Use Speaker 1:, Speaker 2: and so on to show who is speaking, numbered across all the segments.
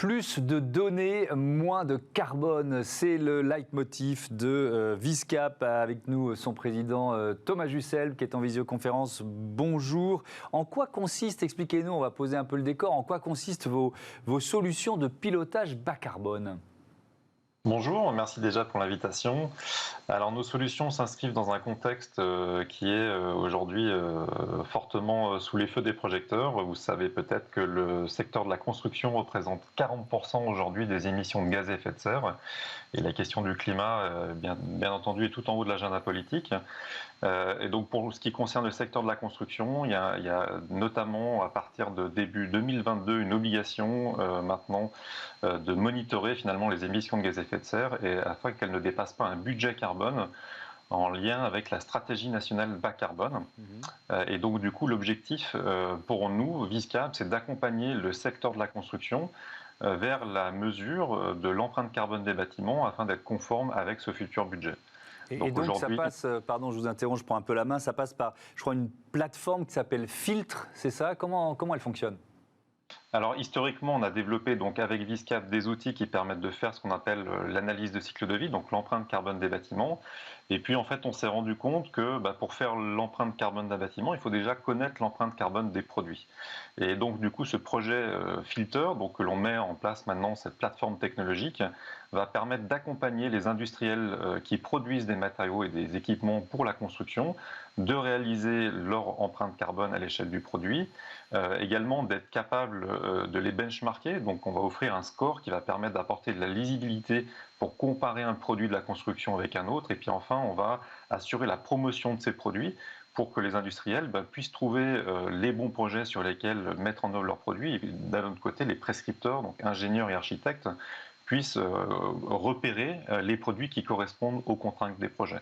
Speaker 1: Plus de données, moins de carbone, c'est le leitmotiv de Viscap. Avec nous, son président Thomas Jussel, qui est en visioconférence. Bonjour. En quoi consiste, expliquez-nous, on va poser un peu le décor, en quoi consistent vos solutions de pilotage bas carbone ?
Speaker 2: Bonjour, merci déjà pour l'invitation. Alors nos solutions s'inscrivent dans un contexte qui est aujourd'hui fortement sous les feux des projecteurs. Vous savez peut-être que le secteur de la construction représente 40% aujourd'hui des émissions de gaz à effet de serre. Et la question du climat, bien entendu, est tout en haut de l'agenda politique. Et donc pour ce qui concerne le secteur de la construction, il y a notamment à partir de début 2022 une obligation maintenant de monitorer finalement les émissions de gaz à effet de serre et afin qu'elles ne dépassent pas un budget carbone en lien avec la stratégie nationale bas carbone. Et donc du coup l'objectif pour nous, Viscap, c'est d'accompagner le secteur de la construction vers la mesure de l'empreinte carbone des bâtiments afin d'être conforme avec ce futur budget.
Speaker 1: Et donc ça passe, pardon je vous interromps, je prends un peu la main, ça passe par, je crois, une plateforme qui s'appelle Filtre, c'est ça ? Comment elle fonctionne ?
Speaker 2: Alors historiquement, on a développé donc avec Viscap des outils qui permettent de faire ce qu'on appelle l'analyse de cycle de vie, donc l'empreinte carbone des bâtiments. Et puis en fait, on s'est rendu compte que pour faire l'empreinte carbone d'un bâtiment, il faut déjà connaître l'empreinte carbone des produits. Et donc du coup, ce projet Filter, donc que l'on met en place maintenant, cette plateforme technologique, va permettre d'accompagner les industriels qui produisent des matériaux et des équipements pour la construction, de réaliser leur empreinte carbone à l'échelle du produit, également d'être capable de les benchmarker. Donc on va offrir un score qui va permettre d'apporter de la lisibilité pour comparer un produit de la construction avec un autre. Et puis enfin, on va assurer la promotion de ces produits pour que les industriels puissent trouver les bons projets sur lesquels mettre en œuvre leurs produits. Et d'un autre côté, les prescripteurs, donc ingénieurs et architectes, puissent repérer les produits qui correspondent aux contraintes des projets.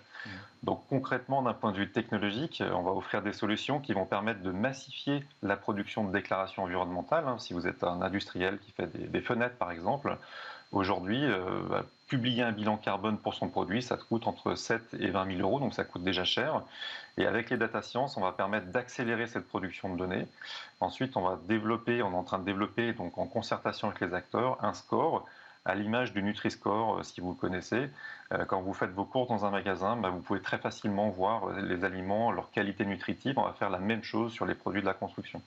Speaker 2: Donc concrètement, d'un point de vue technologique, on va offrir des solutions qui vont permettre de massifier la production de déclarations environnementales. Si vous êtes un industriel qui fait des fenêtres par exemple, aujourd'hui, publier un bilan carbone pour son produit, ça coûte entre 7 et 20 000 euros, donc ça coûte déjà cher. Et avec les data science, on va permettre d'accélérer cette production de données. Ensuite, on est en train de développer, donc en concertation avec les acteurs, un score à l'image du Nutri-Score, si vous le connaissez. Quand vous faites vos courses dans un magasin, vous pouvez très facilement voir les aliments, leur qualité nutritive. On va faire la même chose sur les produits de la construction.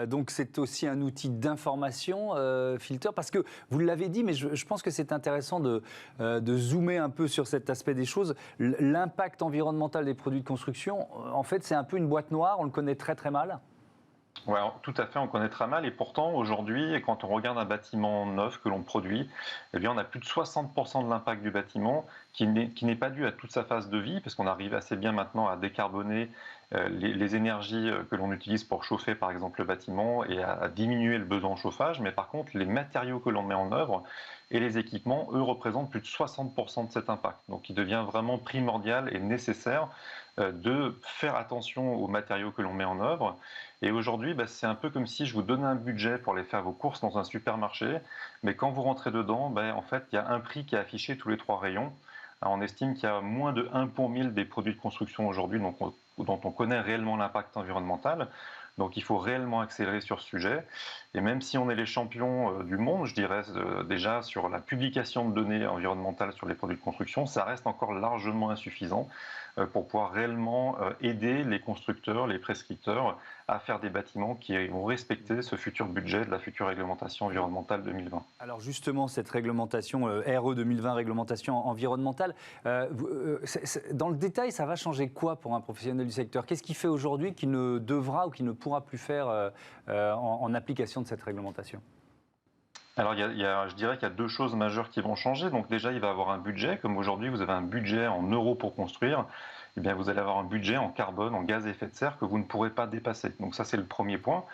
Speaker 1: Donc c'est aussi un outil d'information, Filter, parce que vous l'avez dit, mais je pense que c'est intéressant de zoomer un peu sur cet aspect des choses. L'impact environnemental des produits de construction, en fait, c'est un peu une boîte noire, on le connaît très très mal.
Speaker 2: Ouais, tout à fait, on connaît très mal et pourtant aujourd'hui, quand on regarde un bâtiment neuf que l'on produit, eh bien on a plus de 60% de l'impact du bâtiment qui n'est pas dû à toute sa phase de vie, parce qu'on arrive assez bien maintenant à décarboner les énergies que l'on utilise pour chauffer par exemple le bâtiment et à diminuer le besoin en chauffage, mais par contre les matériaux que l'on met en œuvre et les équipements, eux, représentent plus de 60% de cet impact. Donc il devient vraiment primordial et nécessaire de faire attention aux matériaux que l'on met en œuvre. Et aujourd'hui, c'est un peu comme si je vous donnais un budget pour aller faire vos courses dans un supermarché, mais quand vous rentrez dedans, en fait, il y a un prix qui est affiché tous les 3 rayons. Alors, on estime qu'il y a moins de 1 pour 1000 des produits de construction aujourd'hui dont on connaît réellement l'impact environnemental. Donc il faut réellement accélérer sur ce sujet. Et même si on est les champions du monde, je dirais déjà sur la publication de données environnementales sur les produits de construction, ça reste encore largement insuffisant pour pouvoir réellement aider les constructeurs, les prescripteurs à faire des bâtiments qui vont respecter ce futur budget de la future réglementation environnementale 2020.
Speaker 1: Alors justement, cette réglementation RE 2020, réglementation environnementale, dans le détail, ça va changer quoi pour un professionnel du secteur ? Qu'est-ce qui fait aujourd'hui qu'il ne devra ou qu'il ne pourra plus faire en application de cette réglementation ?
Speaker 2: Alors, je dirais qu'il y a 2 choses majeures qui vont changer. Donc déjà, il va avoir un budget. Comme aujourd'hui, vous avez un budget en euros pour construire. Eh bien, vous allez avoir un budget en carbone, en gaz à effet de serre que vous ne pourrez pas dépasser. Donc ça, c'est le premier point.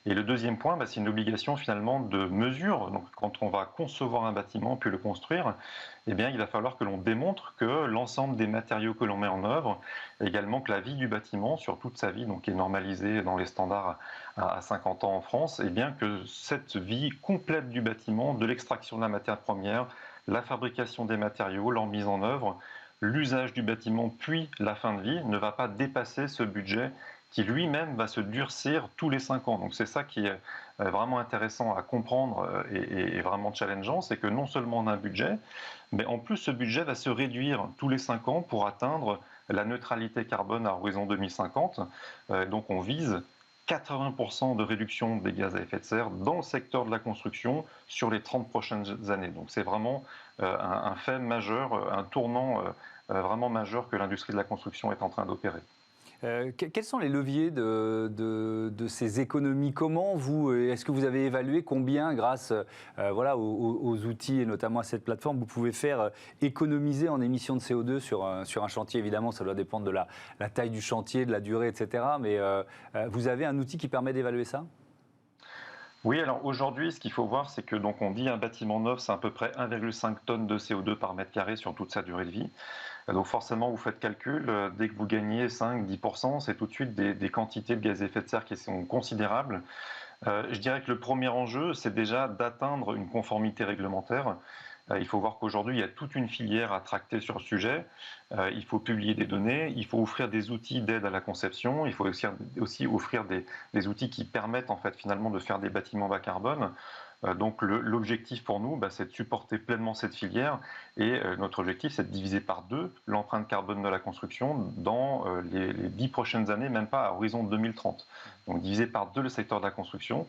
Speaker 2: Et le deuxième point, c'est une obligation finalement de mesure. Donc quand on va concevoir un bâtiment puis le construire, eh bien, il va falloir que l'on démontre que l'ensemble des matériaux que l'on met en œuvre, également que la vie du bâtiment sur toute sa vie, donc qui est normalisée dans les standards à 50 ans en France, eh bien que cette vie complète du bâtiment, de l'extraction de la matière première, la fabrication des matériaux, leur mise en œuvre, l'usage du bâtiment puis la fin de vie ne va pas dépasser ce budget qui lui-même va se durcir tous les 5 ans. Donc c'est ça qui est vraiment intéressant à comprendre et vraiment challengeant, c'est que non seulement on a un budget, mais en plus ce budget va se réduire tous les 5 ans pour atteindre la neutralité carbone à horizon 2050. Donc on vise 80% de réduction des gaz à effet de serre dans le secteur de la construction sur les 30 prochaines années. Donc c'est vraiment un fait majeur, un tournant vraiment majeur que l'industrie de la construction est en train d'opérer.
Speaker 1: Quels sont les leviers de ces économies? Comment est-ce que vous avez évalué combien, grâce voilà, aux outils et notamment à cette plateforme, vous pouvez faire économiser en émissions de CO2 sur un chantier? Évidemment, ça doit dépendre de la taille du chantier, de la durée, etc. Mais vous avez un outil qui permet d'évaluer ça?
Speaker 2: Oui, alors aujourd'hui, ce qu'il faut voir, c'est que donc on dit un bâtiment neuf, c'est à peu près 1,5 tonnes de CO2 par mètre carré sur toute sa durée de vie. Donc forcément, vous faites calcul, dès que vous gagnez 5-10%, c'est tout de suite des quantités de gaz à effet de serre qui sont considérables. Je dirais que le premier enjeu, c'est déjà d'atteindre une conformité réglementaire. Il faut voir qu'aujourd'hui, il y a toute une filière à tracter sur le sujet. Il faut publier des données, il faut offrir des outils d'aide à la conception, il faut aussi offrir des outils qui permettent en fait finalement de faire des bâtiments bas carbone. Donc l'objectif pour nous, c'est de supporter pleinement cette filière et notre objectif, c'est de diviser par 2 l'empreinte carbone de la construction dans les 10 prochaines années, même pas à horizon 2030. Donc diviser par 2 le secteur de la construction,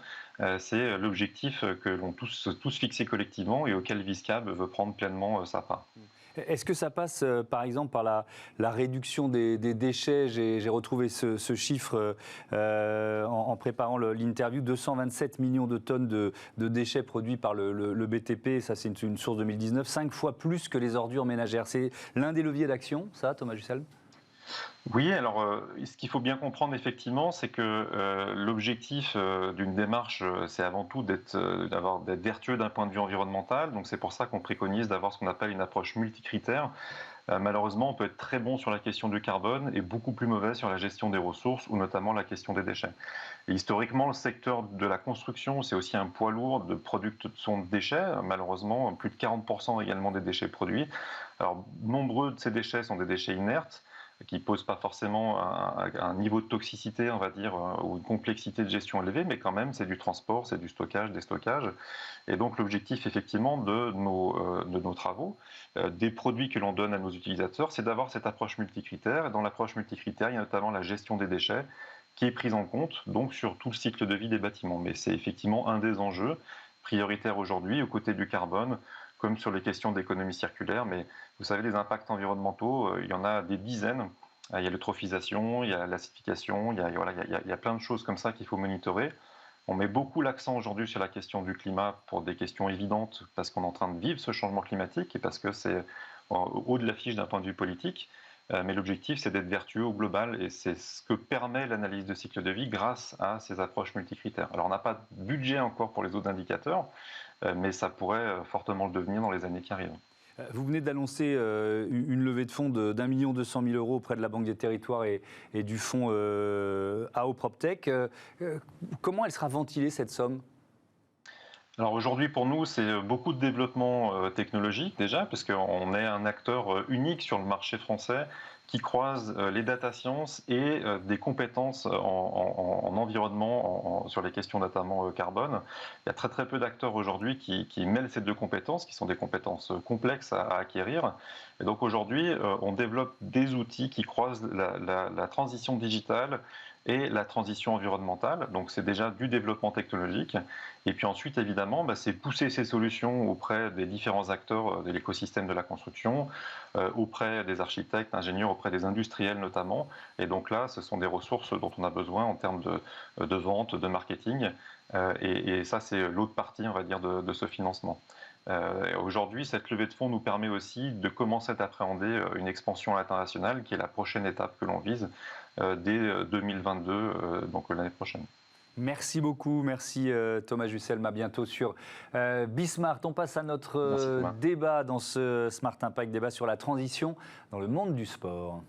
Speaker 2: c'est l'objectif que l'on tous fixé collectivement et auquel Viscab veut prendre pleinement sa part.
Speaker 1: Est-ce que ça passe, par exemple, par la réduction des déchets? J'ai retrouvé ce chiffre en préparant l'interview. 227 millions de tonnes de déchets produits par le BTP. Ça, c'est une source 2019. 5 fois plus que les ordures ménagères. C'est l'un des leviers d'action, ça, Thomas Jussel?
Speaker 2: Oui, alors ce qu'il faut bien comprendre effectivement, c'est que l'objectif d'une démarche, c'est avant tout d'être vertueux d'un point de vue environnemental. Donc c'est pour ça qu'on préconise d'avoir ce qu'on appelle une approche multicritère. Malheureusement, on peut être très bon sur la question du carbone et beaucoup plus mauvais sur la gestion des ressources ou notamment la question des déchets. Et historiquement, le secteur de la construction, c'est aussi un poids lourd de production de déchets. Malheureusement, plus de 40% également des déchets produits. Alors, nombreux de ces déchets sont des déchets inertes qui ne posent pas forcément un niveau de toxicité, on va dire, ou une complexité de gestion élevée, mais quand même, c'est du transport, c'est du stockage, des stockages. Et donc, l'objectif, effectivement, de nos travaux, des produits que l'on donne à nos utilisateurs, c'est d'avoir cette approche multicritère. Et dans l'approche multicritère, il y a notamment la gestion des déchets qui est prise en compte, donc, sur tout le cycle de vie des bâtiments. Mais c'est effectivement un des enjeux prioritaires aujourd'hui, aux côtés du carbone, comme sur les questions d'économie circulaire. Mais vous savez, les impacts environnementaux, il y en a des dizaines. Il y a l'eutrophisation, il y a l'acidification, il y a plein de choses comme ça qu'il faut monitorer. On met beaucoup l'accent aujourd'hui sur la question du climat pour des questions évidentes, parce qu'on est en train de vivre ce changement climatique et parce que c'est haut de l'affiche d'un point de vue politique. Mais l'objectif, c'est d'être vertueux au global et c'est ce que permet l'analyse de cycle de vie grâce à ces approches multicritères. Alors, on n'a pas de budget encore pour les autres indicateurs, mais ça pourrait fortement le devenir dans les années qui arrivent.
Speaker 1: Vous venez d'annoncer une levée de fonds d'1 200 000 € auprès de la Banque des Territoires et du fonds AO PropTech. Comment elle sera ventilée, cette somme?
Speaker 2: Alors aujourd'hui, pour nous, c'est beaucoup de développement technologique déjà, parce qu'on est un acteur unique sur le marché français qui croise les data science et des compétences en environnement sur les questions notamment carbone. Il y a très très peu d'acteurs aujourd'hui qui mêlent ces deux compétences, qui sont des compétences complexes à acquérir. Et donc aujourd'hui, on développe des outils qui croisent la transition digitale et la transition environnementale. Donc c'est déjà du développement technologique. Et puis ensuite, évidemment, c'est pousser ces solutions auprès des différents acteurs de l'écosystème de la construction, auprès des architectes, ingénieurs, auprès des industriels notamment. Et donc là, ce sont des ressources dont on a besoin en termes de vente, de marketing. Et ça, c'est l'autre partie, on va dire, de ce financement. Aujourd'hui, cette levée de fonds nous permet aussi de commencer à appréhender une expansion internationale, qui est la prochaine étape que l'on vise dès 2022, donc l'année prochaine.
Speaker 1: Merci beaucoup, merci Thomas Jusselm, à bientôt sur Bismart. On passe à notre débat dans ce Smart Impact, débat sur la transition dans le monde du sport.